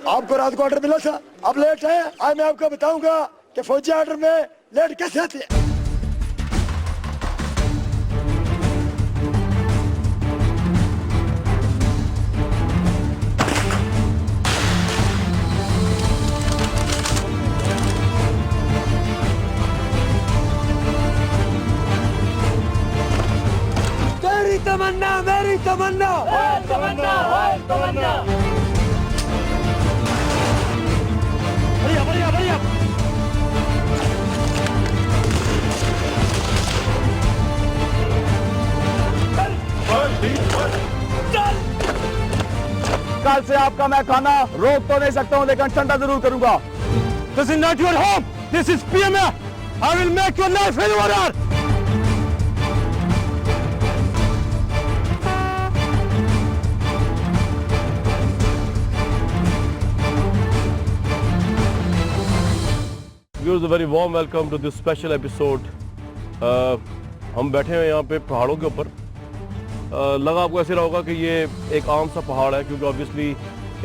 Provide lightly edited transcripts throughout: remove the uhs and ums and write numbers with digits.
आपको रात को ऑर्डर मिला था, अब लेट है। आज मैं आपको बताऊंगा कि फौजी ऑर्डर में लेट कैसे आती है। मेरी तमन्ना, मेरी तमन्ना, तमन्ना, तमन्ना। बढ़िया बढ़िया बढ़िया। कल से आपका मैं खाना रोक तो नहीं सकता हूँ, लेकिन ठंडा जरूर करूंगा। This is not your home. This is PMA. I will make your life in order. Viewers, a very warm welcome to this special episode. हम बैठे हैं यहाँ पे पहाड़ों के ऊपर। लगा आपको ऐसे रहा होगा कि ये एक आम सा पहाड़ है, क्योंकि ऑब्वियसली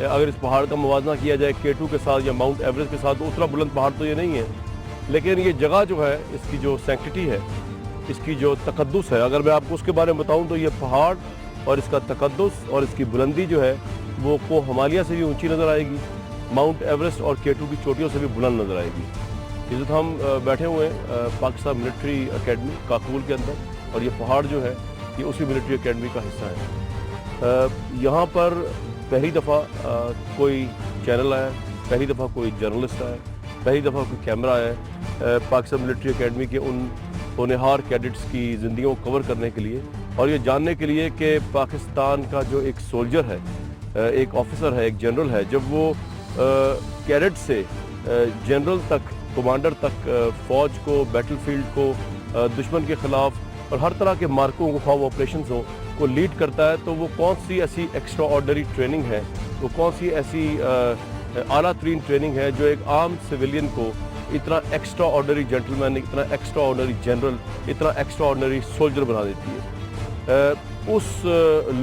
अगर इस पहाड़ का मुवाजना किया जाए K2 के साथ या माउंट एवरेस्ट के साथ, तो उतना बुलंद पहाड़ तो ये नहीं है। लेकिन ये जगह जो है, इसकी जो सैंक्टिटी है, इसकी जो तकद्दुस है, अगर मैं आपको उसके बारे में बताऊँ तो ये पहाड़ और इसका तकद्दुस और इसकी बुलंदी जो है वो को हिमालय से भी ऊँची नज़र आएगी, माउंट एवरेस्ट और K2 की चोटियों से भी बुलंद नज़र आएगी। इस वक्त हम बैठे हुए हैं पाकिस्तान मिलिट्री एकेडमी काकूल के अंदर, और ये पहाड़ जो है ये उसी मिलिट्री एकेडमी का हिस्सा है। यहाँ पर पहली दफ़ा कोई चैनल आया, पहली दफ़ा कोई जर्नलिस्ट आया, पहली दफ़ा कोई कैमरा आया पाकिस्तान मिलिट्री एकेडमी के उन होनहार कैडेट्स की ज़िंदगियों को कवर करने के लिए, और ये जानने के लिए कि पाकिस्तान का जो एक सोल्जर है, एक ऑफिसर है, एक जनरल है, जब वो कैडेट से जनरल तक, कमांडर तक फ़ौज को, बैटलफील्ड को, दुश्मन के ख़िलाफ़ और हर तरह के मार्कों को, ख्वाह ऑपरेशन हो, को लीड करता है, तो वो कौन सी ऐसी एक्स्ट्रा ऑर्डनरी ट्रेनिंग है, वो कौन सी ऐसी आला तरीन ट्रेनिंग है जो एक आम सिविलियन को इतना एक्स्ट्रा ऑर्डनरी जेंटलमैन, इतना एक्स्ट्रा ऑर्डनरी जनरल, इतना एक्स्ट्रा ऑर्डनरी सोल्जर बना देती है। उस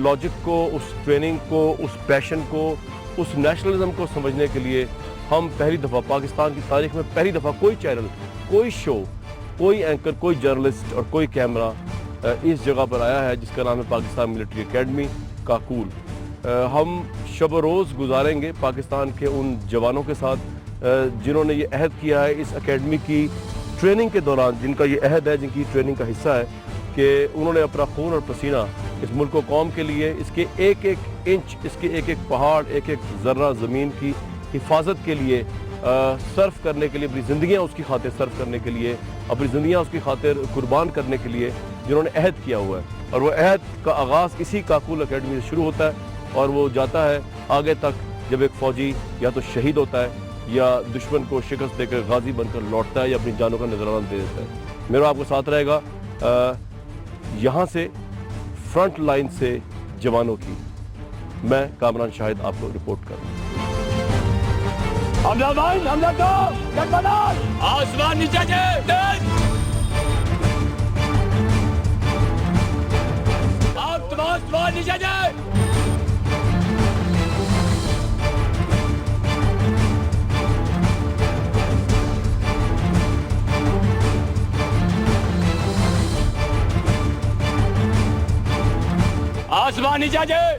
लॉजिक को, उस ट्रेनिंग को, उस पैशन को, उस नेशनलिज्म को समझने के लिए हम पहली दफ़ा पाकिस्तान की तारीख में पहली दफ़ा कोई चैनल, कोई शो, कोई एंकर, कोई जर्नलिस्ट और कोई कैमरा इस जगह पर आया है जिसका नाम है पाकिस्तान मिलिट्री एकेडमी काकूल। हम शब रोज़ गुजारेंगे पाकिस्तान के उन जवानों के साथ जिन्होंने ये अहद किया है इस एकेडमी की ट्रेनिंग के दौरान, जिनका ये अहद है, जिनकी ट्रेनिंग का हिस्सा है कि उन्होंने अपना खून और पसीना इस मुल्क व कौम के लिए, इसके एक एक इंच, इसके एक एक पहाड़, एक एक ज़र्रा ज़मीन की हिफाजत के लिए सर्फ करने के लिए, अपनी ज़िंदगियाँ उसकी खातिर सर्फ करने के लिए, अपनी ज़िंदगियाँ उसकी खातिर कुर्बान करने के लिए जिन्होंने अहद किया हुआ है। और वो अहद का आगाज़ इसी काकूल एकेडमी से शुरू होता है और वो जाता है आगे तक, जब एक फ़ौजी या तो शहीद होता है या दुश्मन को शिकस्त देकर गाजी बनकर लौटता है या अपनी जानों का नजराना दे देता है। मेरा आपको साथ रहेगा यहाँ से फ्रंट लाइन से जवानों की। मैं कामरान शाहिद आपको रिपोर्ट कर रहा हूँ। हमला भाई, हमला तो आसमान नीचे आसमान नीचे जाए। आसमान नीचे जाए।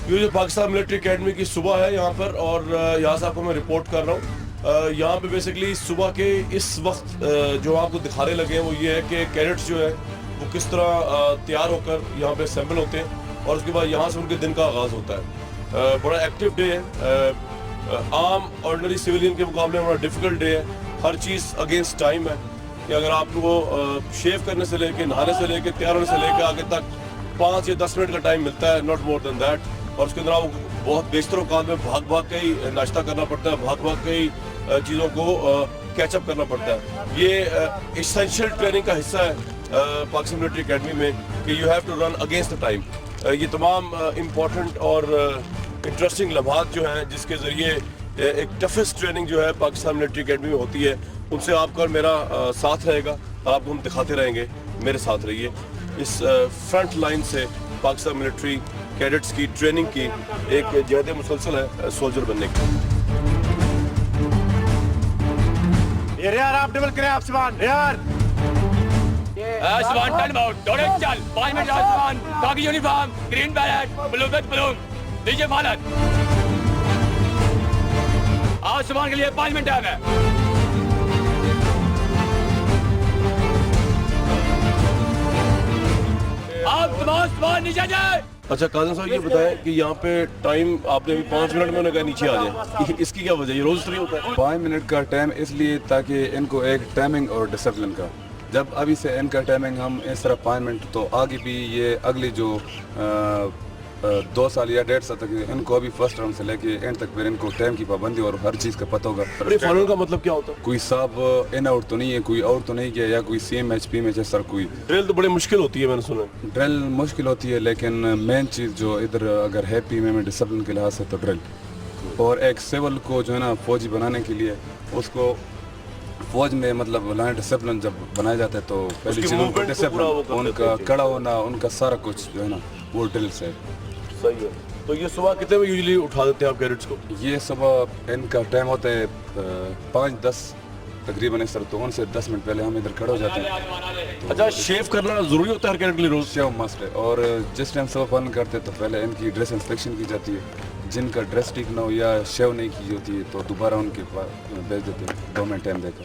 ये जो पाकिस्तान मिलिट्री एकेडमी की सुबह है यहाँ पर, और यहाँ से आपको मैं रिपोर्ट कर रहा हूँ। यहाँ पे बेसिकली सुबह के इस वक्त जो आपको दिखाने लगे हैं वो ये है कि कैडेट्स जो है वो किस तरह तैयार होकर यहाँ पे असेंबल होते हैं, और उसके बाद यहाँ से उनके दिन का आगाज़ होता है। बड़ा एक्टिव डे है, आम ऑर्डिनरी सिविलियन के मुकाबले बड़ा डिफ़िकल्ट डे है। हर चीज़ अगेंस्ट टाइम है कि अगर आपको शेव करने से लेके, नहाने से लेके, तैयार होने से लेके आगे तक 5 या 10 मिनट का टाइम मिलता है, नॉट मोर देन दैट। और उसके अंदर बहुत बेशतर औकात में भाग के ही नाश्ता करना पड़ता है, भाग के ही चीज़ों को कैचअप करना पड़ता है। ये एसेंशियल ट्रेनिंग का हिस्सा है पाकिस्तान मिलिट्री एकेडमी में कि you have to run against the time. ये तमाम इम्पॉर्टेंट और इंटरेस्टिंग लम्हात जो हैं जिसके ज़रिए एक टफेस्ट ट्रेनिंग जो है पाकिस्तान मिलिट्री एकेडमी में होती है, उनसे आपका और मेरा साथ रहेगा, आपको हम दिखाते रहेंगे। मेरे साथ रहिए। इस फ्रंट लाइन से पाकिस्तान मिलिट्री कैडेट्स की ट्रेनिंग की एक जहद मुसलसल है सोल्जर बनने की। यार आप डबल करें आसमान यार। आसमान टर्न आउट दौड़े चल 5 मिनट आसमान काकी uniform green ballot blue with balloon लीजिए मालक आसमान के लिए 5 मिनट टाइम है। आप आसमान नीचे जाए। अच्छा काजम साहब ये बताएं कि यहाँ पे टाइम आपने अभी 5 मिनट में उन्होंने कहा नीचे आ जाए, इसकी क्या वजह है? ये रोज तो नहीं होता है? 5 मिनट का टाइम इसलिए ताकि इनको एक टाइमिंग और डिसिप्लिन का, जब अभी से इनका टाइमिंग हम इस तरह 5 मिनट तो आगे भी ये अगली जो 2 साल या 1.5 साल तक इनको अभी फर्स्ट राउंड से लेके एंड तक फिर इनको टाइम की पाबंदी और हर चीज़ का पता होगा। फाइनल का मतलब क्या होता है? कोई साहब इन आउट तो नहीं है, कोई आउट तो नहीं किया या कोई सेम HP में सर कोई ड्रिल तो बड़ी मुश्किल होती है मैंने सुना। ड्रिल मुश्किल होती है लेकिन मेन चीज़ जो इधर अगर है PMA में डिसिप्लिन के लिहाज से तो ड्रिल, और एक सिविल को जो है ना फौजी बनाने के लिए उसको फौज में मतलब लाइन डिसिप्लिन जब बनाया जाता है तो पहली चीज़ उनका डिसिप्लिन, उनका कड़ा होना, उनका सारा कुछ जो है ना वो ड्रिल से। सही है। तो ये सुबह कितने बजे यूजुअली उठा देते हैं आप कैडेट्स को? ये सुबह इनका टाइम होता है 5-10 तकरीबन इस तरह, तो उनसे 10 मिनट पहले हम इधर खड़े हो जाते हैं। अच्छा शेव करना जरूरी होता है हर कैडेट के लिए रोज? शेव मस्ट है, और जिस टाइम सुबह पालन करते हैं तो पहले इनकी ड्रेस इंस्पेक्शन की जाती है, जिनका ड्रेस ठीक ना हो या शेव नहीं की होती है तो दोबारा उनके पास भेज देते हैं 2 मिनट टाइम देकर।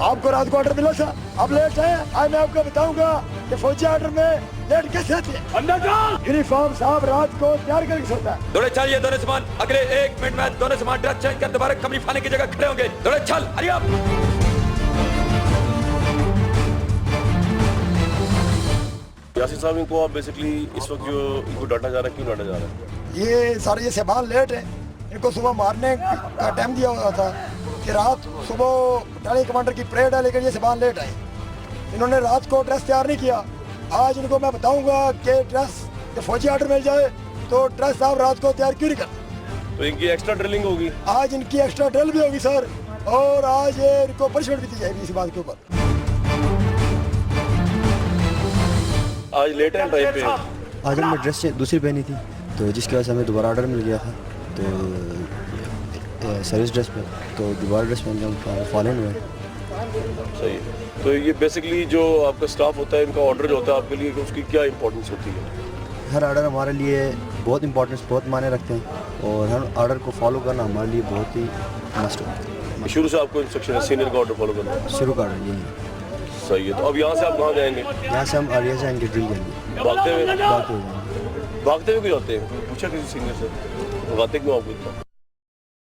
आपको रात को ऑर्डर मिला था, आप लेट है। आज मैं आपको बताऊंगा कि फौजी ऑर्डर में लेट कैसे आते हैं। यूनिफॉर्म साहब रात को तैयार करके सोता है। दौड़े चल ये दोनों सामान अगले 1 मिनट में दोनों सामान ड्रेस चेंज कर दोबारा कमरी खाने की जगह खड़े होंगे। दौड़े चल हरी आप। यासिर साहब इनको आप बेसिकली इस वक्त जो इनको डांटा जा रहा है, क्यों डांटा जा रहा है? ये सारे ये सामान लेट है, इनको सुबह मारने का टाइम दिया हुआ था कि रात सुबह बटालियन कमांडर की परेड है लेकिन ये सामान लेट आए। इन्होंने रात को ड्रेस तैयार नहीं किया। आज इनको मैं बताऊंगा कि ड्रेस के फौजी ऑर्डर मिल जाए तो ड्रेस साहब रात को तैयार क्यों नहीं करते। तो इनकी एक्स्ट्रा ड्रिलिंग होगी आज, इनकी एक्स्ट्रा ड्रिल भी होगी सर, और आज ये इनको पनिशमेंट भी दी जाएगी इस बात के ऊपर। आज लेट है टाइम पे। आज हमने ड्रेस दूसरी पहनी थी तो जिसकी वजह से हमें दोबारा ऑर्डर मिल गया था, तो सर्विस ड्रेस पे तो दोबारा ड्रेस पहन के हम फॉलन हुए। सही है। तो ये बेसिकली जो आपका स्टाफ होता है, इनका ऑर्डर जो होता है आपके लिए, उसकी क्या इंपॉर्टेंस होती है? हर ऑर्डर हमारे लिए बहुत इंपॉर्टेंस, बहुत मायने रखते हैं, और हर ऑर्डर को फॉलो करना हमारे लिए बहुत ही मस्ट है। शुरू से आपको इंस्ट्रक्शन है सीनियर का ऑर्डर फॉलो करना? शुरू का ऑर्डर यही। सही है। तो अब यहाँ से आप कहाँ जाएंगे? यहाँ से हम आरिया जाएंगे ड्रिल के लिए। भागते हुए? भागते हुए जाएंगे। भागते हुए क्यों जाते हैं? पूछा किसी सीनियर से भागते क्यों आपको इतना?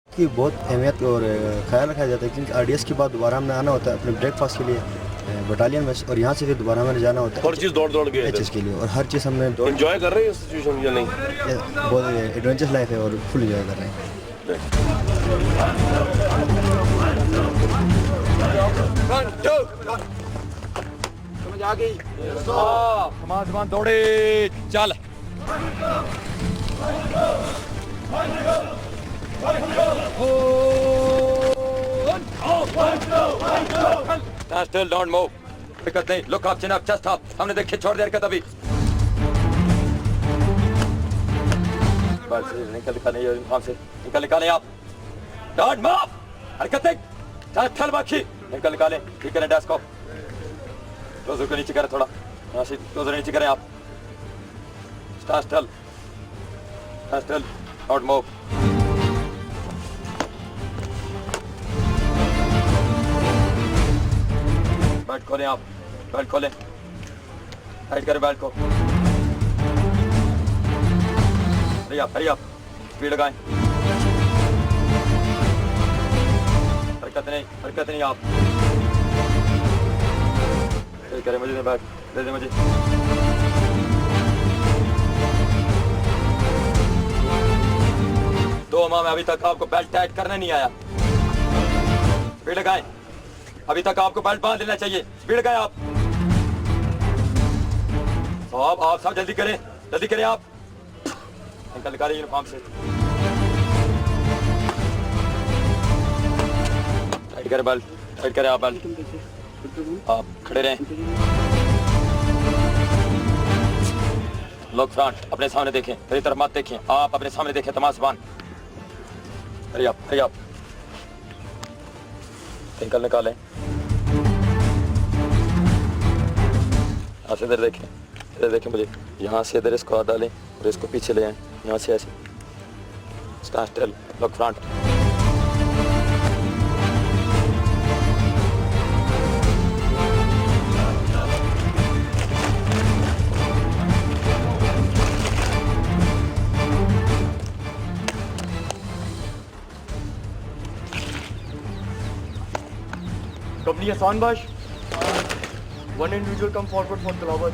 की बहुत अहमियत और ख्याल रखा जाता है क्योंकि RDS के बाद दोबारा हमने आना होता है अपने ब्रेकफास्ट के लिए बटालियन में, और यहाँ से फिर दोबारा हमें जाना होता है हर चीज़ दौड़ के HS के लिए, और हर चीज़ हमने एंजॉय कर रहे हैं सिचुएशन या नहीं? बहुत एडवेंचरस लाइफ है और फुल एंजॉय कर रहे हैं। सामान दौड़े चल। Stand still, don't move. दिक्कत नहीं, look up, chin up, chest up. हमने देखे छोड़ दे हरकत अभी। बस निकल नहीं यूनिफॉर्म से, निकल नहीं आप। Don't move. हरकत नहीं, चल बाकी निकल ठीक है डेस्क को। क्लोजर को नीचे करें थोड़ा, नाशिद क्लोजर नीचे करें आप। Stand still, don't move. Belt खोलें आप, बेल्ट खोलें, टाइट करें बेल्ट को। हरी आप, स्पीड लगाएं। हरकत नहीं आप। करें मुझे बैग दे दे मुझे। दो माह में अभी तक आपको बेल्ट टाइट करने नहीं आया। स्पीड लगाएं। अभी तक आपको बेल्ट बांध लेना चाहिए। स्पीड लगाएं आप। साहब आप सब जल्दी करें आप। निकालें यूनिफॉर्म से। टाइट करें बेल्ट, टाइट करें आप बेल्ट। आप खड़े रहें। लोग फ्रंट अपने सामने देखें, मेरी तरफ मत देखें। आप अपने सामने देखें, तमाम जबान। हरी आप टिंकल निकालें। आप इधर देखें मुझे। यहाँ से इधर इसको हाथ डालें और इसको पीछे ले आएं। यहाँ से ऐसे stand still, look front. Company Hassan Bash. One individual come forward for Tilawat.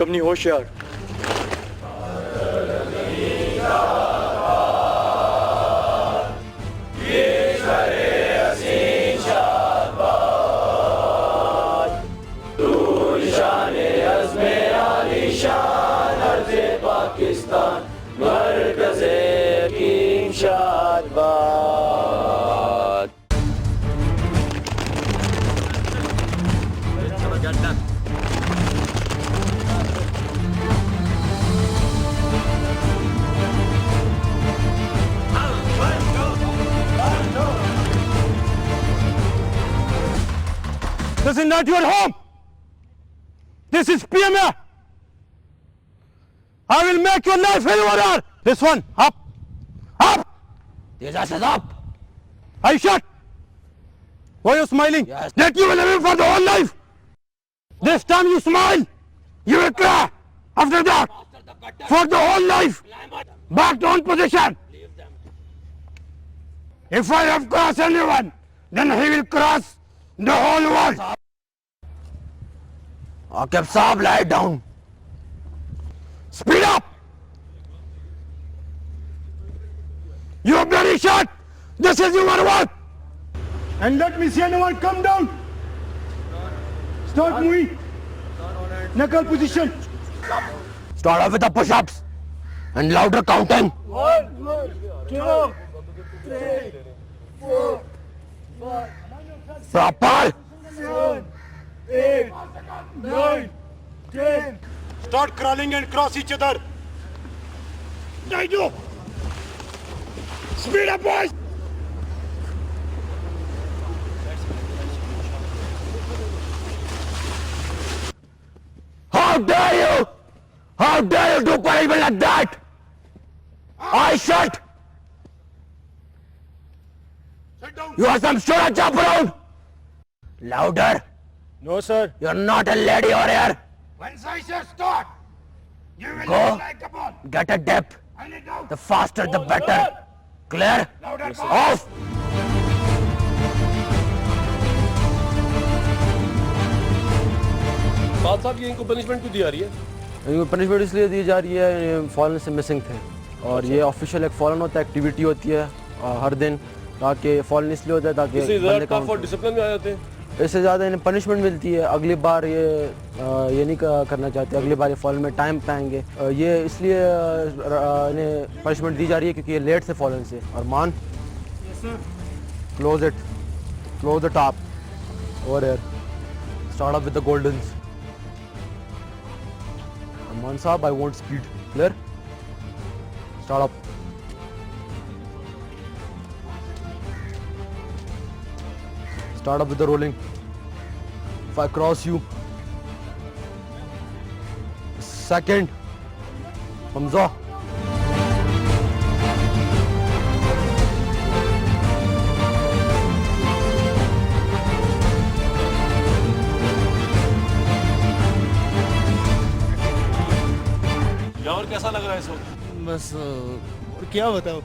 Company Hoshiar. This is not your home. This is PMA. I will make your life hell or hell. This one, up. These asses up. I shot. Why are you smiling? Yes. That you will live for the whole life. This time you smile, you will cry. After that, for the whole life, back to own position. If I have crossed anyone, then he will cross the whole world. Aqib Saab, lie down. Speed up. You are bloody shot. This is your work. And let me see anyone come down. Start moving. Knuckle position. Start off with the push-ups and louder counting. 1, 2, 3, 4, 5. Proper. 7, 8, 9, 10. Start crawling and cross each other. Nigel. Speed up, boys. How dare you? How dare you do punishment like that? I shot. You are some student jump around. Louder. No, sir. You're not a lady over here. Once I say start, you will go like a ball. Get a dip. The faster the better. Clear? Louder, off. साहब ये इनको punishment क्यों दी जा रही है? इनको punishment इसलिए दी जा रही है, ये फॉलन से मिसिंग थे और ये ऑफिशियल एक फॉलन होता है, एक्टिविटी होती है हर दिन, ताकि फॉलन इसलिए होता है ताकि डिसिप्लिन में आ जाते हैं। इससे ज़्यादा इन्हें पनिशमेंट मिलती है। अगली बार ये नहीं करना चाहते, अगली बार ये फॉलन में टाइम पाएंगे। ये इसलिए इन्हें पनिशमेंट दी जा रही है क्योंकि ये लेट से फॉलन से। और man close the top over here, start off with the goldens. Arman Saab, I want speed. Clear? Start up. Start up with the rolling. If I cross you. Second. Hamza. और कैसा लग रहा है इस वक्त? बस क्या बताओ,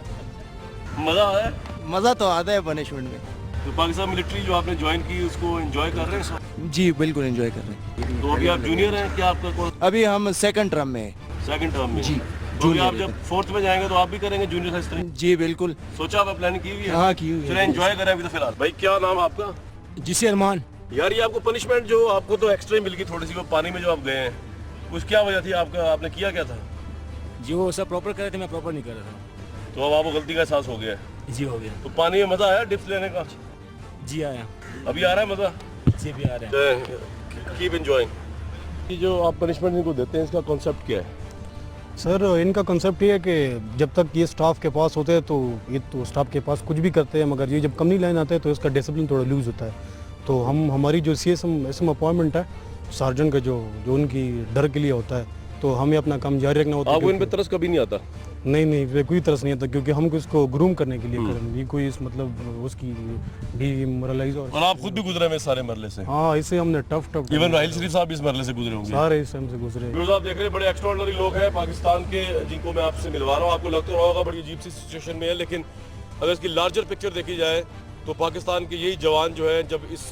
मजा आया? मज़ा तो आता है पनिशमेंट में। तो पाकिस्तान मिलिट्री जो आपने ज्वाइन की उसको एंजॉय कर रहे हैं सर? जी बिल्कुल एंजॉय कर रहे हैं। तो अभी आप जूनियर हैं क्या? आपका कौन? अभी हम सेकंड टर्म में हैं। सेकंड टर्म में जी, तो अभी आप जब 4th में जाएंगे तो आप भी करेंगे जूनियर हाई स्कूल? जी बिल्कुल। सोचा आप प्लानिंग की हुई है? हाँ की हुई है। चलिए एंजॉय करें अभी तो फिलहाल। भाई क्या नाम आपका? जिसे अरमान। यार ये आपको पनिशमेंट जो आपको तो एक्स्ट्रा मिल गई थोड़ी सी, वो पानी में जो आप गए हैं उस क्या वजह थी आपका, आपने किया क्या था? जी वो सब प्रॉपर कर रहे थे, मैं प्रॉपर नहीं कर रहा था। तो अब आपको गलती का एहसास हो गया है? जी हो गया। तो पानी में मजा आया डिप्स लेने का? जी आया। अभी आ रहा है मजा? जी भी आ रहा है। Keep enjoying. ये जो आप पनिशमेंट इनको देते हैं इसका कॉन्सेप्ट क्या है? सर इनका कंसेप्ट ये है कि जब तक ये स्टाफ के पास होते हैं तो ये तो स्टाफ के पास कुछ भी करते हैं, मगर ये जब कंपनी लाइन आते हैं तो इसका डिसिप्लिन थोड़ा लूज़ होता है। तो हमारी जो CSM अपॉइंटमेंट है सार्जन का जो उनकी डर के लिए होता है, तो हमें अपना काम जारी रखना होता है। आपको इन पे तरस कभी नहीं आता? नहीं कोई तरस नहीं आता, क्योंकि हम इसको ग्रूम करने के लिए कर रहे हैं। ये कोई इस मतलब उसकी डीमोरलाइज और आप खुद भी गुजरे हैं सारे मरले से? हाँ, इससे हमने टफ इवन राहिल शरीफ साहब इस मरले से गुजरे होंगे? सारे इस टाइम से गुजरे। आप देख रहे हैं बड़े एक्स्ट्राऑर्डिनरी लोग हैं पाकिस्तान के, जिनको मैं आपसे मिलवा रहा हूँ। आपको लगता होगा बड़ी अजीब सी सिचुएशन में है, लेकिन अगर इसकी लार्जर पिक्चर देखी जाए तो पाकिस्तान के यही जवान जो है जब इस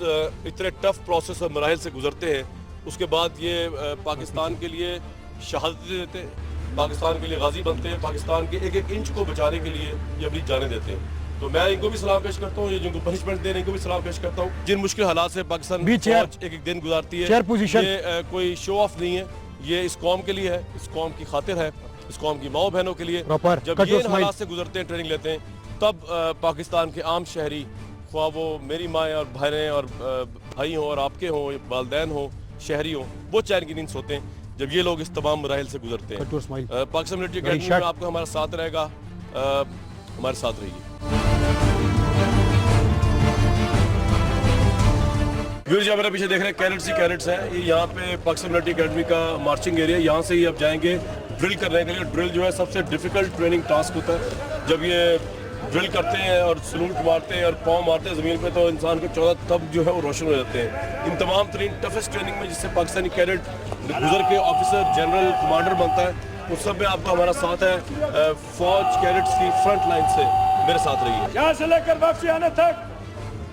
इतने टफ प्रोसेस और मराहिल से गुजरते हैं, उसके बाद ये पाकिस्तान के लिए शहादत देते हैं, पाकिस्तान के लिए गाजी बनते हैं, पाकिस्तान के एक एक इंच को बचाने के लिए ये अपनी जानें देते हैं। तो मैं इनको भी सलाम पेश करता हूँ, ये जिनको पनिशमेंट दे रहे हैं इनको भी सलाम पेश करता हूँ। जिन मुश्किल हालात से पाकिस्तान फौज एक एक दिन गुजारती है, ये कोई शो ऑफ नहीं है, ये इस कौम के लिए है, इस कौम की खातिर है, इस कौम की माओ बहनों के लिए। जब ये इन हालात से गुजरते हैं, ट्रेनिंग लेते हैं, तब पाकिस्तान के आम शहरी, ख्वाह वो मेरी माएँ और बहनें और भाई हों और आपके हों, वालदैन हों, शहरी हों, वो चैन की नींद सोते हैं जब ये लोग इस तमाम मराहिल से गुजरते हैं। पाकिस्तान मिलिट्री अकेडमी में आपका हमारा साथ रहेगा, हमारे साथ रहिए। व्यूअर्स जो मेरे पीछे देख रहे हैं कैडेट्स ही कैडेट्स हैं। ये यहाँ पे पाकिस्तान मिलिट्री अकेडमी का मार्चिंग एरिया, यहाँ से ही आप जाएंगे ड्रिल करने के लिए। ड्रिल जो है सबसे डिफिकल्ट ट्रेनिंग टास्क होता है। जब ये ड्रिल करते हैं और सलूट मारते हैं और पाँव मारते हैं ज़मीन पे, तो इंसान के 14 तब जो है वो रोशन हो जाते हैं। इन तमाम तरीन टफेस्ट ट्रेनिंग में जिससे पाकिस्तानी कैडेट गुजर के ऑफिसर जनरल कमांडर बनता है, उस सब में आपका हमारा साथ है। फौज कैडेट्स की फ्रंट लाइन से मेरे साथ रहिए। यहाँ से लेकर वापसी आने तक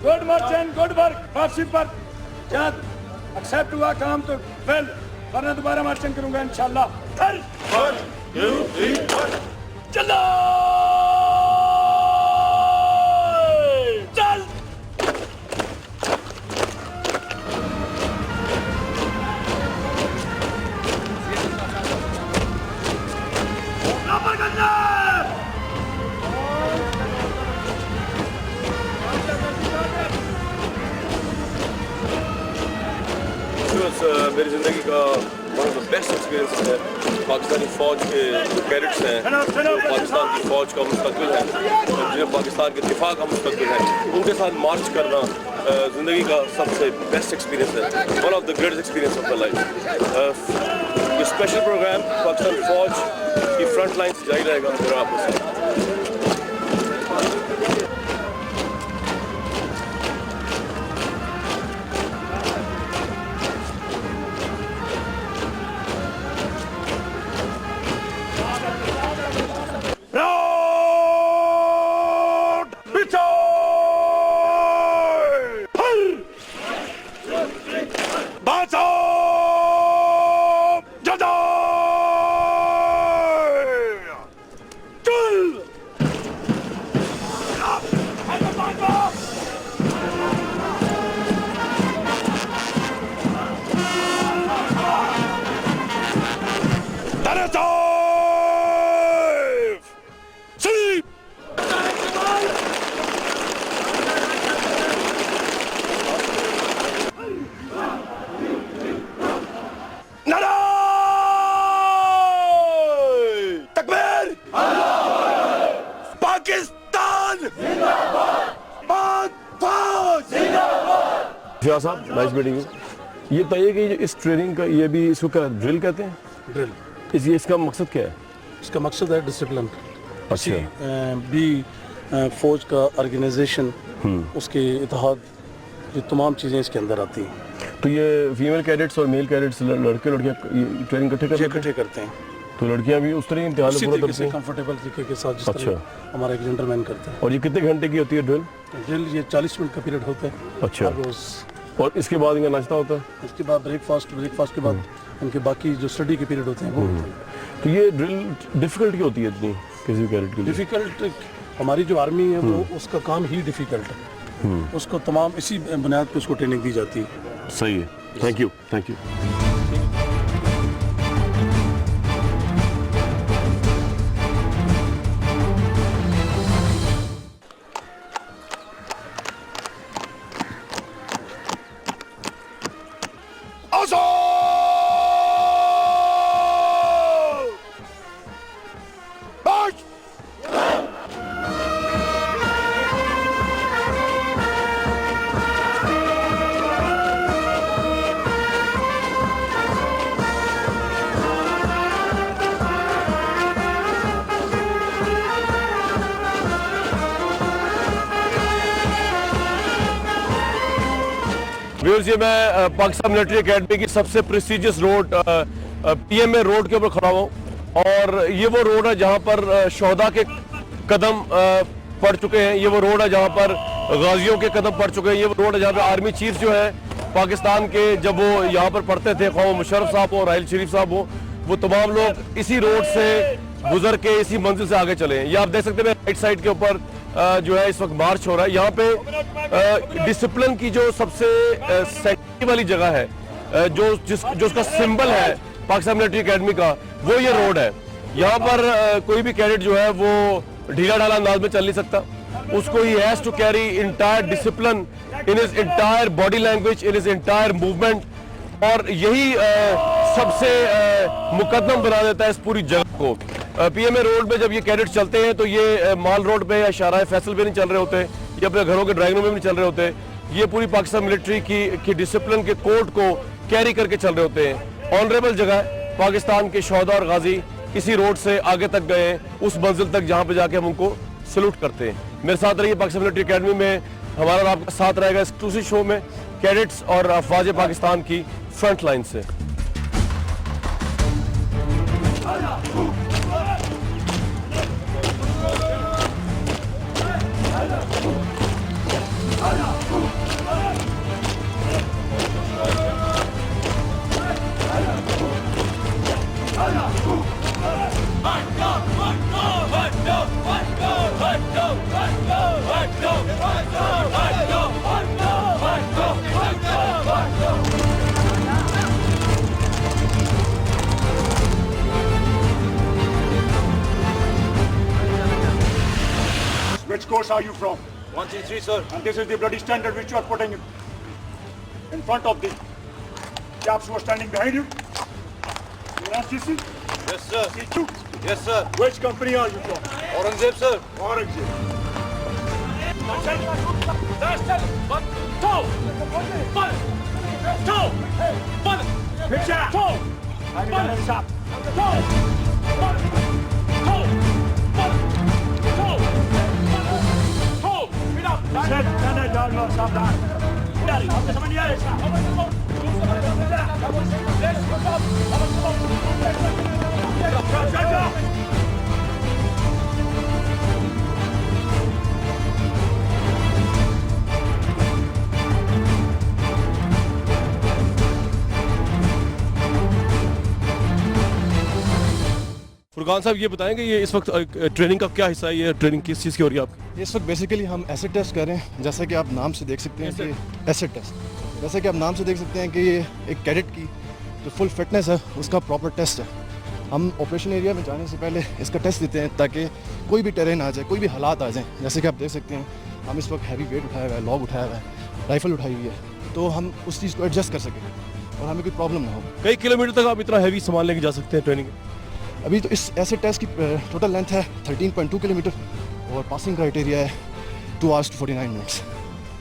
good March and good work. वापसी पर जब एक्सेप्ट हुआ काम तो वेल, वरना दोबारा मार्चिंग करूंगा इंशाल्लाह। चलो चल। मेरी ज़िंदगी का one of the best experience है। पाकिस्तानी फ़ौज के जो कैडेट्स हैं, पाकिस्तान की फ़ौज का मुस्तकबिल है, जिन्हें पाकिस्तान के दिफा का मुस्तकबिल है, उनके साथ मार्च करना ज़िंदगी का सबसे बेस्ट एक्सपीरियंस है। One of the greatest experience of the life. ये स्पेशल प्रोग्राम पाकिस्तान फ़ौज की फ्रंट लाइन से जारी रहेगा मेरा आपको। साहब नाइस मीटिंग यू। ये बताइए कि इस ट्रेनिंग का ये भी इसको क्या ड्रिल कहते हैं? ड्रिल इसका मकसद क्या है? इसका मकसद है डिसिप्लिन। अच्छा। भी फौज का ऑर्गेनाइजेशन, उसके इत्तेहाद, ये तमाम चीज़ें इसके अंदर आती हैं। तो ये फीमेल कैडेट्स और मेल कैडेट्स लड़के लड़कियाँ ट्रेनिंग इकट्ठे करते हैं। तो लड़कियाँ भी उस तरह इम्तिहान से कंफर्टेबल तरीके के साथ, जिस तरह हमारा एक जेंटलमैन करते हैं। और ये कितने घंटे की होती है ड्रिल? ड्रिल ये 40 मिनट का पीरियड होता है। अच्छा। और इसके बाद इनका नाश्ता होता है? इसके बाद ब्रेकफास्ट के बाद उनके बाकी जो स्टडी के पीरियड होते हैं वो तो ये ड्रिल डिफिकल्ट क्यों होती है इतनी किसी कैडेट के लिए? डिफ़िकल्ट हमारी जो आर्मी है वो उसका काम ही डिफ़िकल्ट है, उसको तमाम इसी बुनियाद पर उसको ट्रेनिंग दी जाती है। सही है, thank you, thank you. Viewers, ये मैं पाकिस्तान मिलिट्री एकेडमी की सबसे प्रेस्टिजियस रोड पीएमए रोड के ऊपर खड़ा हूँ और ये वो रोड है जहाँ पर शोहदा के कदम पड़ चुके हैं, ये वो रोड है जहाँ पर गाजियों के कदम पड़ चुके हैं, ये वो रोड है जहाँ पे आर्मी चीफ जो है पाकिस्तान के जब वो यहाँ पर पढ़ते थे, ख्वाह मुशर्रफ साहब हो, राहिल शरीफ साहब हो, वो तमाम लोग इसी रोड से गुजर के इसी मंजिल से आगे चले हैं। ये आप देख सकते हैं राइट साइड के ऊपर जो है इस वक्त मार्च हो रहा है। यहाँ पे डिसिप्लिन की जो सबसे सेंसिटिव वाली जगह है, जो उसका सिंबल है पाकिस्तान मिलिट्री एकेडमी का, वो ये रोड है। यहाँ पर कोई भी कैडेट जो है वो ढीला ढाला अंदाज में चल नहीं सकता, उसको ही has to carry entire discipline in his entire body language, in his entire movement, और यही सबसे मुकद्दम बना देता है इस पूरी जगह को। पीएमए रोड पे जब ये कैडेट चलते हैं तो ये माल रोड पे या शाहराह फैसल पे नहीं चल रहे होते, ये अपने घरों के ड्राइंग रूम में नहीं चल रहे होते, ये पूरी पाकिस्तान मिलिट्री की डिसिप्लिन के कोड को कैरी करके चल रहे होते हैं। ऑनरेबल जगह, पाकिस्तान के शोहदा और गाजी इसी रोड से आगे तक गए हैं, उस मंजिल तक जहाँ पे जाके हम उनको सल्यूट करते हैं। मेरे साथ रहिए पाकिस्तान मिलिट्री एकेडमी में, हमारा और आपका साथ रहेगा एक्सक्लूसिव शो में कैडेट्स और अफवाज पाकिस्तान की फ्रंट लाइन से। Which course are you from? 133, sir. And this is the bloody standard which you are putting in front of the chaps who are standing behind you. You're NCC? Yes, sir. C2? Yes, sir. Which company are you from? Aurangzeb, sir. Aurangzeb. आपको समझ नहीं आया? फुरकान साहब, ये बताएंगे ये इस वक्त ट्रेनिंग का क्या हिस्सा है, ये ट्रेनिंग किस चीज़ की हो रही है आपकी? इस वक्त बेसिकली हम एसिड टेस्ट कर रहे हैं, जैसा कि आप नाम से देख सकते हैं कि एसिड टेस्ट, जैसा कि आप नाम से देख सकते हैं कि ये एक कैडेट की जो फुल फिटनेस है उसका प्रॉपर टेस्ट है। हम ऑपरेशन एरिया में जाने से पहले इसका टेस्ट देते हैं ताकि कोई भी टेरेन आ जाए, कोई भी हालात आ जाएँ। जैसे कि आप देख सकते हैं हम इस वक्त हैवी वेट उठाया हुआ है, लॉग उठाया हुआ है, राइफल उठाई हुई है, तो हम उस चीज़ को एडजस्ट कर सकें और हमें कोई प्रॉब्लम ना हो। कई किलोमीटर तक आप इतना हैवी सामान लेके जा सकते हैं ट्रेनिंग? अभी तो इस एसिड टेस्ट की टोटल लेंथ है 13.2 किलोमीटर और पासिंग क्राइटेरिया है 2 hours 49 minutes।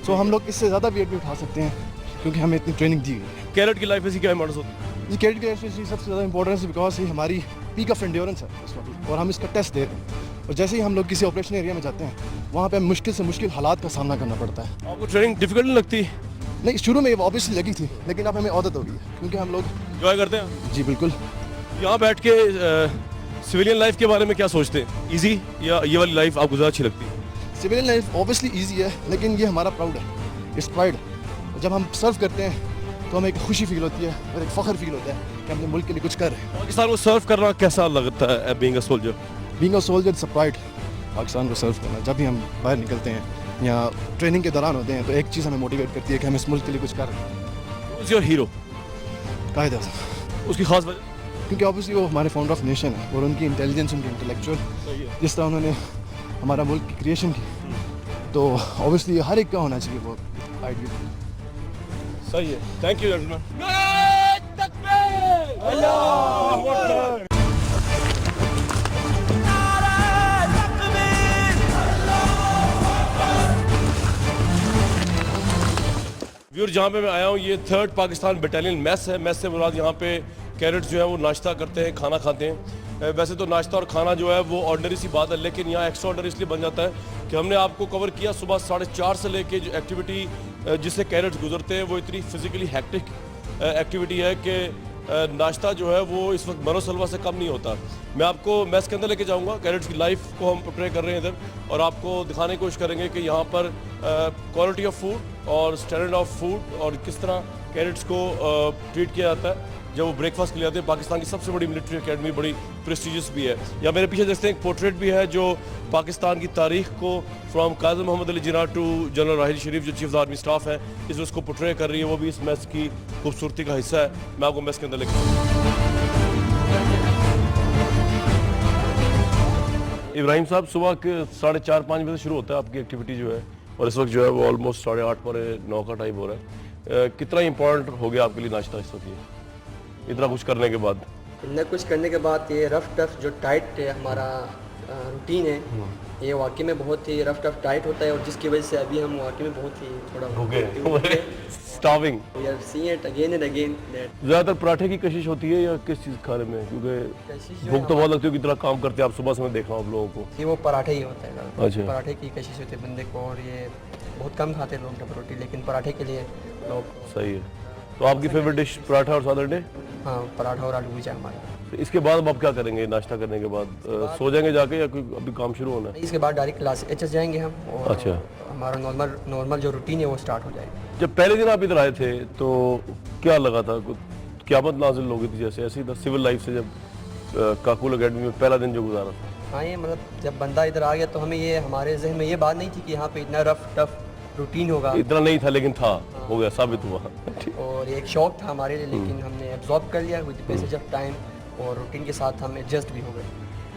सो हम लोग इससे ज़्यादा वेट भी उठा सकते हैं क्योंकि हमें इतनी ट्रेनिंग दी गई है। कैडेट की लाइफ ऐसी क्या इंपॉर्टेंस होती है? जी, कैडेट की लाइफ में सबसे ज़्यादा इंपॉर्टेंस बिकॉज ये हमारी पीक ऑफ एंड्योरेंस है इस वक्त और हम इसका टेस्ट दे रहे हैं। और जैसे ही हम लोग किसी ऑपरेशन एरिया में जाते हैं वहाँ पर मुश्किल से मुश्किल हालात का सामना करना पड़ता है। आपको ट्रेनिंग डिफिकल्ट नहीं लगती? नहीं, शुरू में ऑब्वियसली लगी थी, लेकिन अब हमें आदत हो गई है क्योंकि हम लोग एंजॉय करते हैं। जी बिल्कुल। यहाँ बैठ के सिविलियन लाइफ के बारे में क्या सोचते हैं? इजी या ये वाली लाइफ आपको ज़्यादा अच्छी लगती है? सिविलियन लाइफ ऑब्वियसली इजी है, लेकिन ये हमारा प्राउड है, इट्स प्राइड। जब हम सर्व करते हैं तो हमें एक खुशी फील होती है और एक फ़ख्र फील होता है कि अपने मुल्क के लिए कुछ कर रहे हैं। पाकिस्तान को सर्व करना कैसा लगता है being a soldier? Being a soldier it's a pride, Pakistan को सर्व करना। जब भी हम बाहर निकलते हैं या ट्रेनिंग के दौरान होते हैं तो एक चीज़ हमें मोटिवेट करती है कि हम इस मुल्क के लिए कुछ कर रहे हैं। Who's your hero? कायद आज़म। उसकी खास वजह? क्योंकि ऑब्वियसली वो हमारे फाउंडर ऑफ नेशन है और उनकी इंटेलिजेंस, उनकी इंटेलेक्चुअल, जिस तरह उन्होंने हमारा मुल्क की क्रिएशन की, तो ऑब्वियसली हर एक का होना चाहिए वो आइडिया। सही है, थैंक यू जेंटलमैन। व्यूअर, जहाँ पे मैं आया हूँ ये 3rd पाकिस्तान बटालियन मेस है। मेस से मुराद यहाँ पे कैडेट्स जो है वो नाश्ता करते हैं, खाना खाते हैं। वैसे तो नाश्ता और खाना जो है वो ऑर्डिनरी सी बात है, लेकिन यहाँ एक्स्ट्रा ऑर्डिनरी इसलिए बन जाता है कि हमने आपको कवर किया सुबह 4:30 से लेके जो एक्टिविटी जिससे कैडेट्स गुजरते हैं वो इतनी फिजिकली हैक्टिक एक्टिविटी है कि नाश्ता जो है वो इस वक्त मनोसलवा से कम नहीं होता। मैं आपको मैस के अंदर लेके जाऊंगा, कैडेट्स की लाइफ को हम पोर्ट्रे कर रहे हैं इधर, और आपको दिखाने की कोशिश करेंगे कि यहाँ पर क्वालिटी ऑफ फूड और स्टैंडर्ड ऑफ फूड और किस तरह कैडेट्स को ट्रीट किया जाता है जब वो ब्रेकफास्ट के लिए आते हैं। पाकिस्तान की सबसे बड़ी मिलिट्री एकेडमी, बड़ी प्रेस्टिजियस भी है। या मेरे पीछे देखते हैं एक पोर्ट्रेट भी है जो पाकिस्तान की तारीख को from Kazim Mohammad Ali Jinnah to general Raheel Sharif जो चीफ ऑफ आर्मी स्टाफ है इस उसको पोर्ट्रे कर रही है। वो भी इस मैच की खूबसूरती का हिस्सा है। मैं आपको मैच के अंदर लेके इब्राहिम साहब, सुबह के 4:30-5 बजे शुरू होता है आपकी एक्टिविटी जो है, और इस वक्त जो है वो ऑलमोस्ट 8:30-9 का टाइम हो रहा है। कितना इंपॉर्टेंट हो गया आपके लिए नाश्ता इस वक्त, ये इतना कुछ करने के बाद? इतना कुछ करने के बाद ये रफ टफ जो टाइट हमारा रूटीन है ये वाकई में बहुत ही रफ टफ टाइट होता है, और जिसकी वजह से अभी हम वाकई में बहुत ही थोड़ा starving. We are seeing it again and again. ज़्यादातर पराठे की कशिश होती है या किस चीज़ खाने में? क्योंकि भूख तो बहुत लगती है, कितना काम करते हैं आप सुबह से, मैं देख रहा हूँ आप लोगों को। ये वो पराठे ही होता है। अच्छा, पराठे की कशिश होती है बंदे को, और ये बहुत कम खाते हैं लोग डबल रोटी, लेकिन पराठे के लिए लोग। सही है। तो आपकी फेवरेट डिश पराठा और सादा डे? हाँ, पराठा और आलू भुजिया हमारा। तो इसके बाद आप क्या करेंगे नाश्ता करने के बाद? सो जाएंगे जाके या कोई अभी काम शुरू होना है? इसके बाद डायरेक्ट क्लास एचएस जाएंगे हम, और अच्छा, हमारा नॉर्मल जो रूटीन है वो स्टार्ट हो जाएगा। जब पहले दिन आप इधर आए थे तो क्या लगा था? क़यामत नाज़िल हो गई थी जैसे? ऐसे ही था सिविल लाइफ से जब काकुल अकेडमी में पहला दिन जो गुजारा था? हाँ, ये मतलब जब बंदा इधर आ गया तो हमें ये हमारे जहन में ये बात नहीं थी कि यहाँ पे इतना रफ टफ रूटीन होगा। इतना नहीं था लेकिन था, हो गया, साबित हुआ। और ये एक शौक था हमारे लिए, लेकिन हमने एब्जॉर्ब कर लिया with the passage of time, और रूटीन के साथ हम एडजस्ट भी हो गए।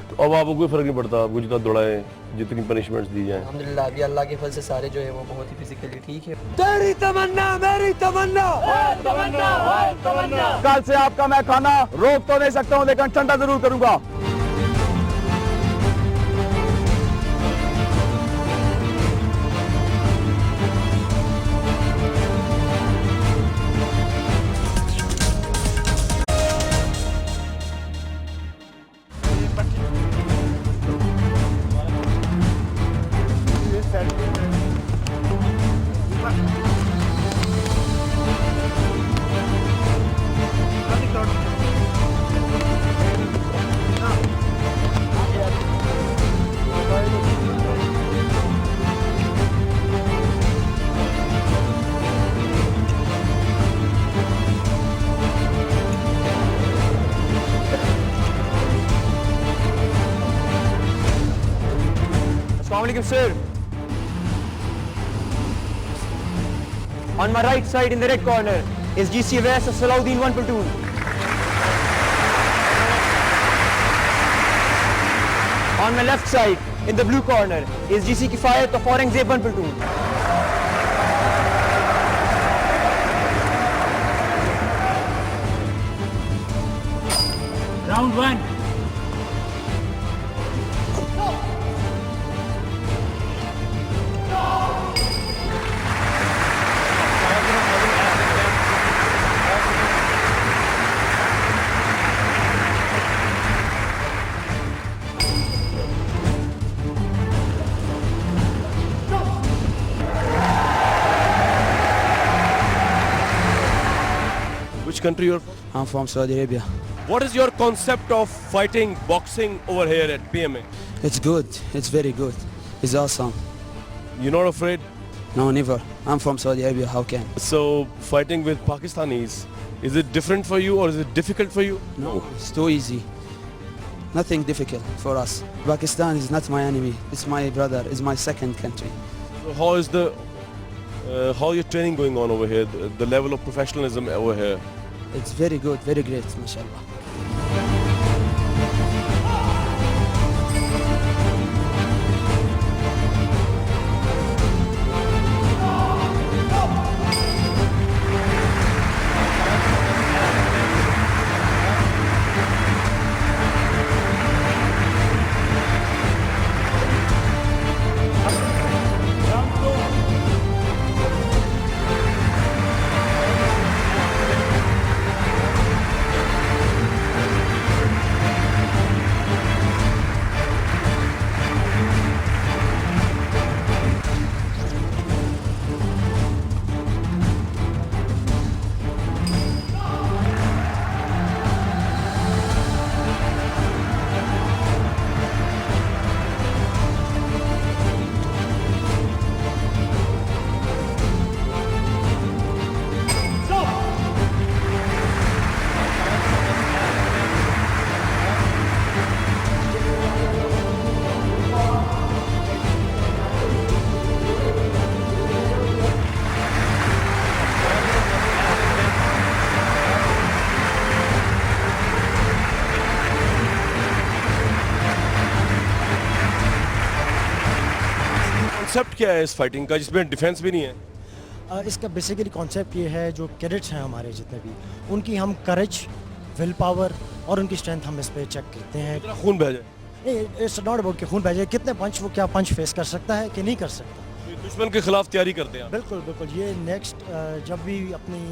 तो अब आपको कोई फर्क नहीं पड़ता आपको जितना दौड़ाएं, जितनी पनिशमेंट्स दी जाएं? अल्हम्दुलिल्लाह अभी अल्लाह के फल से सारे जो है वो बहुत ही फिजिकली ठीक है। तेरी तमन्ना मेरी तमन्ना, कल से आपका मैं खाना रोक तो नहीं सकता हूँ लेकिन ठंडा जरूर करूंगा। Sir, on my right side in the red corner is GC West of Salahuddin 1 platoon. On my left side in the blue corner is GC Kifayat of Aurangzeb 1 platoon. Round 1. Which country you're? I'm from Saudi Arabia. What is your concept of fighting, boxing over here at PMA? It's good. It's very good. It's awesome. You're not afraid? No, never. I'm from Saudi Arabia. How can? So fighting with Pakistanis, is it different for you or is it difficult for you? No, it's too easy. Nothing difficult for us. Pakistan is not my enemy. It's my brother. It's my second country. So how is how your training going on over here? The level of professionalism over here? It's very good, very great, mashallah. Concept क्या है इस fighting का जिसमें defence भी नहीं है? इसका basically concept ये है, जो कैडेट्स हैं हमारे जितने भी, उनकी हम करेज, विल पावर और उनकी स्ट्रेंथ हम इस पे चेक करते हैं। खून बह जाए? नहीं, इट्स नॉट अबाउट कि खून बह जाए, कितने पंच वो क्या पंच फेस कर सकता है कि नहीं कर सकता। दुश्मन के खिलाफ तैयारी करते हैं? बिल्कुल बिल्कुल। ये नेक्स्ट जब भी अपनी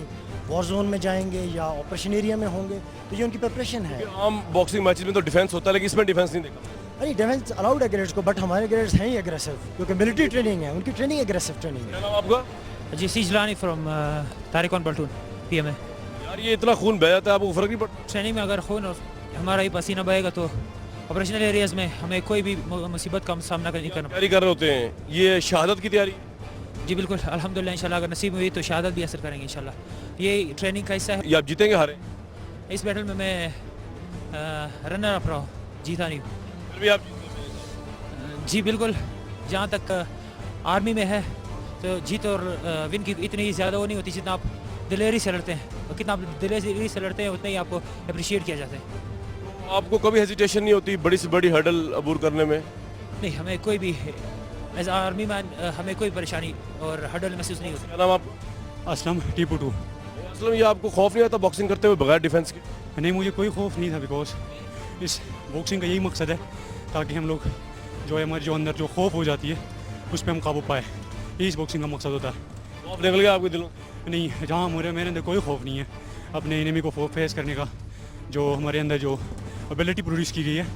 वॉर जोन में जाएंगे या ऑपरेशन एरिया में होंगे तो ये उनकी प्रिपरेशन है। आम बॉक्सिंग मैचेस में तो डिफेंस होता है लेकिन इसमें डिफेंस नहीं देखा। अरे डिफेंस अलाउड है ग्रेड्स को, बट हमारे ग्रेड्स हैं ही एग्रेसिव, क्योंकि मिलिट्री ट्रेनिंग है, उनकी ट्रेनिंग एग्रेसिव ट्रेनिंग है। क्या नाम आपका? जी सीजलानी फ्रॉम तारिकॉन प्लाटून पीएमए। यार ये इतना खून बह जाता है, आपको फर्क नहीं पड़ता? ट्रेनिंग में अगर खून और हमारा ही पसीना बहेगा तो ऑपरेशनल एरियाज में हमें कोई भी मुसीबत का सामना नहीं करना। तैयारी कर रहे होते हैं, ये शहादत की तैयारी? जी बिल्कुल, अल्हम्दुलिल्लाह इंशाल्लाह अगर नसीब हुई तो शहादत भी असर करेंगे इंशाल्लाह। ये ट्रेनिंग का हिस्सा है। ये आप जीतेंगे हारे? इस बैटल में मैं रनर अप रहा हूँ, जीता नहीं। फिर भी आप जी बिल्कुल, जहाँ तक आर्मी में है तो जीत और विन की इतनी ज़्यादा वो नहीं होती जितना आप दिलेरी से लड़ते हैं, और कितना आप दिलेरी से लड़ते हैं उतना ही आपको अप्रिशिएट किया जाता है। आपको कभी हेजिटेशन नहीं होती बड़ी से बड़ी हर्डल अबूर करने में? नहीं, हमें कोई भी एज आर्मी मैन हमें कोई परेशानी और हर्डल महसूस नहीं होती। क्या नाम आपका? असलम टीपू टू। असलम, ये आपको खौफ नहीं आता बॉक्सिंग करते हुए बगैर डिफेंस के? नहीं, मुझे कोई खौफ नहीं था, बिकॉज इस बॉक्सिंग का यही मकसद है ताकि हम लोग जो है हमारे जो अंदर जो खौफ हो जाती है उस पर हम काबू पाए, यही इस बॉक्सिंग का मकसद होता है। खौफ निकल गया आपके दिलों? नहीं, जहाँ मेरे अंदर कोई खौफ नहीं है अपने एनिमी को फेस करने का। जो हमारे अंदर जो एबिलिटी प्रोड्यूस की गई है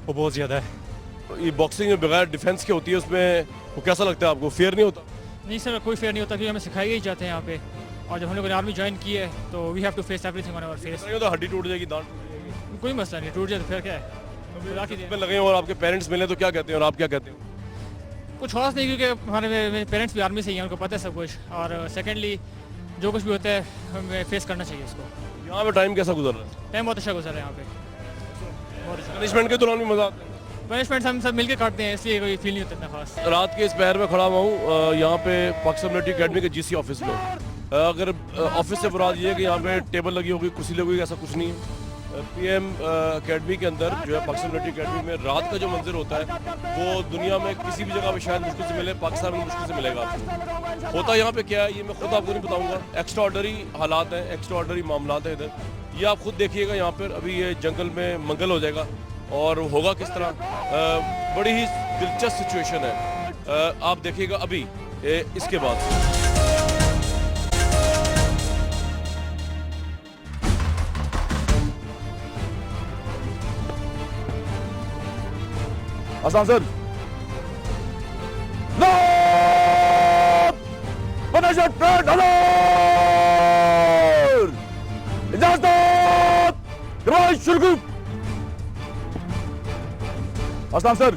वो बहुत ज़्यादा है। ये बॉक्सिंग में बगैर डिफेंस के होती है, उसमें वो कैसा लगता है आपको? फेयर नहीं होता? नहीं सर, कोई फेयर नहीं होता, क्योंकि हमें सिखाए ही जाते हैं यहाँ पे, और जब हम लोगों ने आर्मी ज्वाइन की है तो we have to face everything on our face. तो हड्डी टूट जाएगी, दांत टूट जाएगी? कोई मसला नहीं, टूट जाए तो फिर क्या है। लगे और आपके पेरेंट्स मिले तो क्या कहते हैं और आप क्या कहते हैं? कुछ खास नहीं, क्योंकि हमारे मेरे पेरेंट्स भी आर्मी से ही हैं, उनको पता है सब कुछ, और सेकेंडली जो कुछ भी होता है हमें फेस करना चाहिए इसको। यहाँ पे टाइम कैसा गुजर रहा है? टाइम बहुत अच्छा गुजर रहा है यहाँ पे। पनिशमेंट के दौरान भी मजा आता है? पनिशमेंट हम सब मिलकर काटते हैं, इसलिए कोई फील नहीं होता इतना खास। रात के इस पहर में खड़ा हुआ हूँ यहाँ पे पाकिस्तान मिलिट्री अकेडमी के जीसी ऑफिस में। अगर ऑफिस से मुराद ये है कि यहाँ पे टेबल लगी होगी, कुर्सी लगी होगी, ऐसा कुछ नहीं है। पीएम अकेडमी के अंदर जो है पाकिस्तान मिलिट्री अकेडमी में रात का जो मंजर होता है वो दुनिया में किसी भी जगह पे शायद मुश्किल से मिले, पाकिस्तान में मुश्किल से मिलेगा आपको। होता यहाँ पे क्या है ये मैं खुद आपको नहीं बताऊँगा। एक्स्ट्रा ऑर्डनरी हालात हैं, एक्स्ट्रा ऑर्डनरी मामला हैं इधर, ये आप खुद देखिएगा। यहाँ पर अभी ये जंगल में मंगल हो जाएगा और होगा किस तरह, बड़ी ही दिलचस्प सिचुएशन है। आप देखिएगा अभी इसके बाद। Aslan sir. No! Punishment front alert! Ijazat! Device Shurgu! Aslan sir.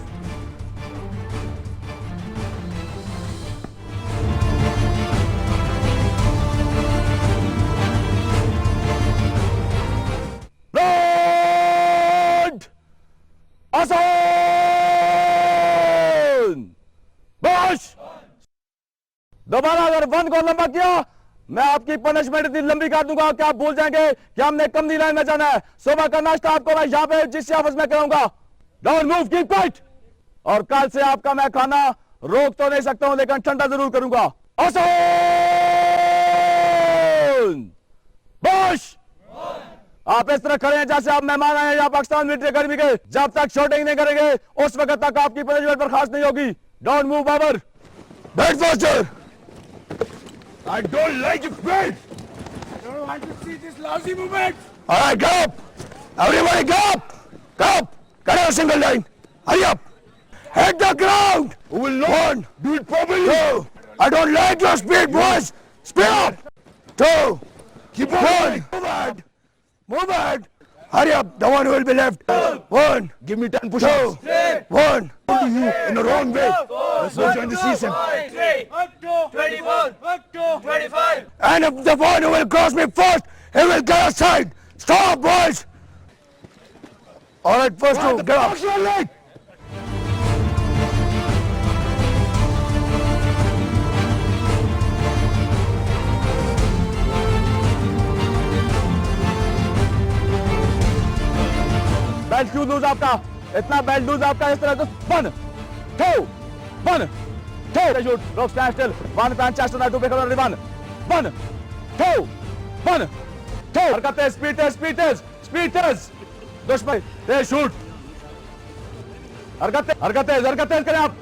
दोबारा अगर 1 को लंबा किया मैं आपकी पनिशमेंट इतनी लंबी कर दूंगा कि आप भूल जाएंगे कि हमने कंपनी लाइन में जाना है। सुबह का नाश्ता आपको मैं यहाँ पे जिस ऑफिस में कराऊंगा। Don't move, keep quiet. और कल से आपका मैं खाना रोक तो नहीं सकता हूं लेकिन ठंडा जरूर करूंगा। बश आप इस तरह खड़े हैं जैसे आप मेहमान आए हैं यहाँ पाकिस्तान मिलिट्री अकेडमी के। जब तक शूटिंग नहीं करेंगे उस वक्त तक आपकी पनिशमेंट बर्खास्त नहीं होगी। Don't move Babar. बैठ faster. I don't like it, Fred. I don't want to see this lousy movement. All right, go up. Everybody go up. Go up. Get out a single line. Hurry up. Hit the ground. Who will not 1, do it properly? 2. I don't like your speed, boys. Speed up. 2. Keep on 1. Move ahead. Move ahead. Hurry up. The one who will be left. 1. Give me 10 push-ups. 2. 1. You in the wrong way. Let's go join the season. 21, 25. And if the one who will cross me first, he will get aside. Stop, boys. All right, first two, get up. Box your leg. Belt क्यों loose आपका? इतना belt loose आपका इस तरह तो 1 2 1 2 shoot rock stand still 1 पैंच chest on 2 पे करो 1 1 2 1 2 हरकतें स्पीड टेस्ट दुश्मन ते शूट हरकतें करें आप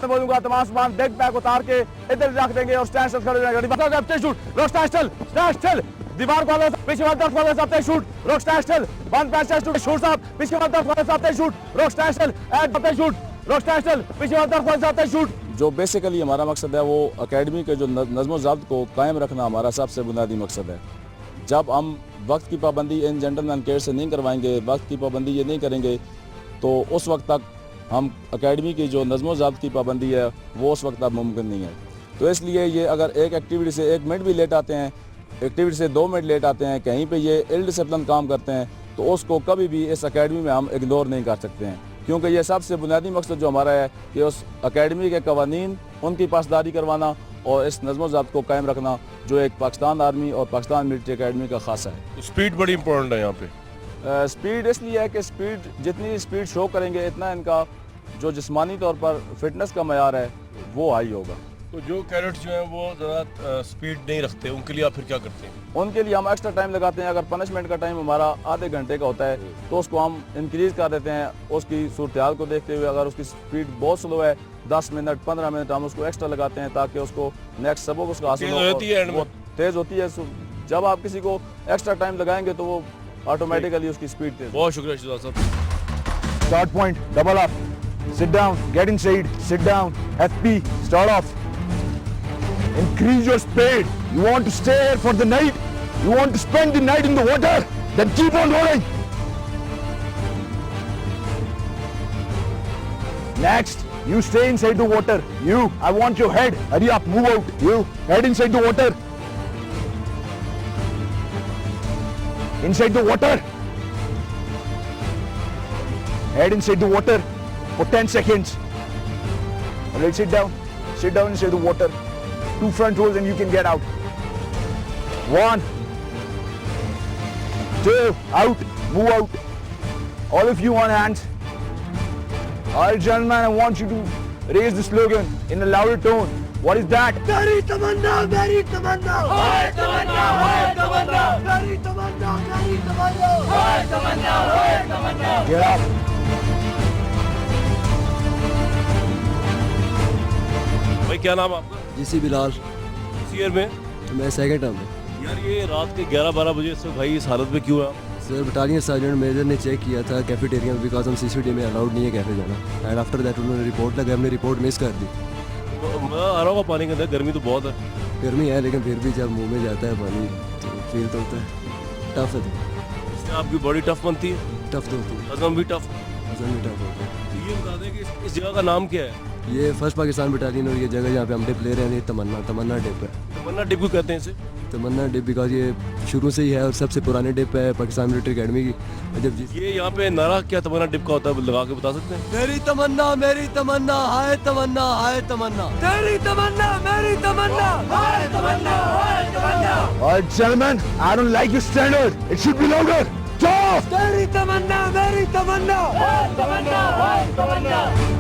मैं बोलूंगा तमाम सामान डेक बैग उतार के इधर रख देंगे और स्टैंड स्टिल खड़े रहेंगे। शूट रॉक स्टैंड स्टिल दीवार को वाले पीछे वाले तरफ वाले साथ शूट रॉक स्टैंड स्टिल 1 पैंच चेस्ट शूट साहब पीछे वाले तरफ वाले साथ shoot rock stand still and shoot rock stand still पीछे वाले तरफ वाले साथ शूट। जो बेसिकली हमारा मकसद है वो एकेडमी के जो नज़्म ज़ब्त को कायम रखना हमारा सबसे बुनियादी मकसद है। जब हम वक्त की पाबंदी इन जेंटलमैन केयर से नहीं करवाएंगे, वक्त की पाबंदी ये नहीं करेंगे, तो उस वक्त तक हम एकेडमी की जो नज़्म ज़ब्त की पाबंदी है वो उस वक्त तक मुमकिन नहीं है। तो इसलिए ये अगर एक एक्टिविटी से 1 मिनट भी लेट आते हैं, एक्टिविटी से 2 मिनट लेट आते हैं, कहीं पे ये इल डिसिप्लिन काम करते हैं, तो उसको कभी भी इस एकेडमी में हम इग्नोर नहीं कर सकते हैं। क्योंकि ये सबसे बुनियादी मकसद जो हमारा है कि उस एकेडमी के कवानीन उनकी पासदारी करवाना और इस नज़्म ज़ब्त को कायम रखना जो एक पाकिस्तान आर्मी और पाकिस्तान मिलिट्री एकेडमी का खासा है। स्पीड बड़ी इंपॉर्टेंट है यहाँ पे। स्पीड इसलिए है कि जितनी स्पीड शो करेंगे इतना इनका जो जिस्मानी तौर पर फिटनेस का मयार है वो हाई होगा। तो जो कैडेट्स जो हैं वो ज़्यादा स्पीड नहीं रखते, उनके लिए आप फिर क्या करते हैं? उनके लिए हम एक्स्ट्रा टाइम लगाते हैं। अगर पनिशमेंट का टाइम हमारा आधे घंटे का होता है तो उसको हम इंक्रीज़ कर देते हैं उसकी सूरत हाल को देखते हुए। अगर उसकी स्पीड बहुत स्लो है 10 मिनट 15 मिनट हम उसको एक्स्ट्रा लगाते हैं ताकि उसको नेक्स्ट सबक उसका हासिल हो। तेज़ होती है। जब आप किसी को एक्स्ट्रा टाइम लगाएंगे तो वो ऑटोमेटिकली उसकी स्पीड तेज। बहुत शुक्रिया शिजात साहब। Start point double up, sit down, get inside, sit down, FP, start of. Increase your speed. You want to stay here for the night? You want to spend the night in the water? Then keep on rolling. Next, you stay inside the water. You, I want your head. Hurry up, move out. You, head inside the water. Inside the water. Head inside the water for 10 seconds. Alright, sit down. Sit down inside the water. 2 front rolls and you can get out. 1, 2, out, move out. All of you on hands. Alright gentlemen, I want you to raise the slogan in a louder tone. What is that? Very tamanna, very tamanna. Hoy tamanna, hoy tamanna. Very tamanna, very tamanna. Hoy tamanna, hoy tamanna. Get up. भाई क्या नाम आपका? GC Bilal. Year में? मैं second term में। यार ये रात के 11-12 बजे से भाई इस हालत में क्यों है? सर बटालियन सर्जेंट मेजर ने चेक किया था कैफेटेरिया में, बिकॉज हम CCTV में अलाउड नहीं है कैफे जाना। एंड आफ्टर दैट उन्होंने रिपोर्ट लगाई, हमने रिपोर्ट मिस कर दी। मैं आ रहा हूँ पानी के अंदर, गर्मी तो बहुत है। गर्मी है लेकिन फिर भी जब मुंह में जाता है पानी तो फील तो होता है। टफ है तो आपकी बॉडी टफ बनती है? टफ तो होती है। हजम भी टफ? हजम भी टफ होता है। तो ये बता दें कि इस जगह का नाम क्या है? ये 1st पाकिस्तान बटालियन और ये जगह जहाँ पे हम डिप ले रहे हैं ये तमन्ना डिप है। तमन्ना डिप को कहते हैं इसे? तमन्ना डिप बिकॉज ये शुरू से ही है और सबसे पुराने डिप है पाकिस्तान मिलिट्री अकेडमी की। जब ये यहाँ पे नारा क्या तमन्ना डिप का होता है, लगा के बता सकते हैं? मेरी तमन्ना हाय तमन्ना हाय तमन्ना, तेरी तमन्ना मेरी तमन्ना, हाय तमन्ना हाय तमन्ना। Alright, gentlemen, I don't like your standard. It should be louder. Stop! तेरी तमन्ना मेरी तमन्ना, हाय तमन्ना हाय तमन्ना।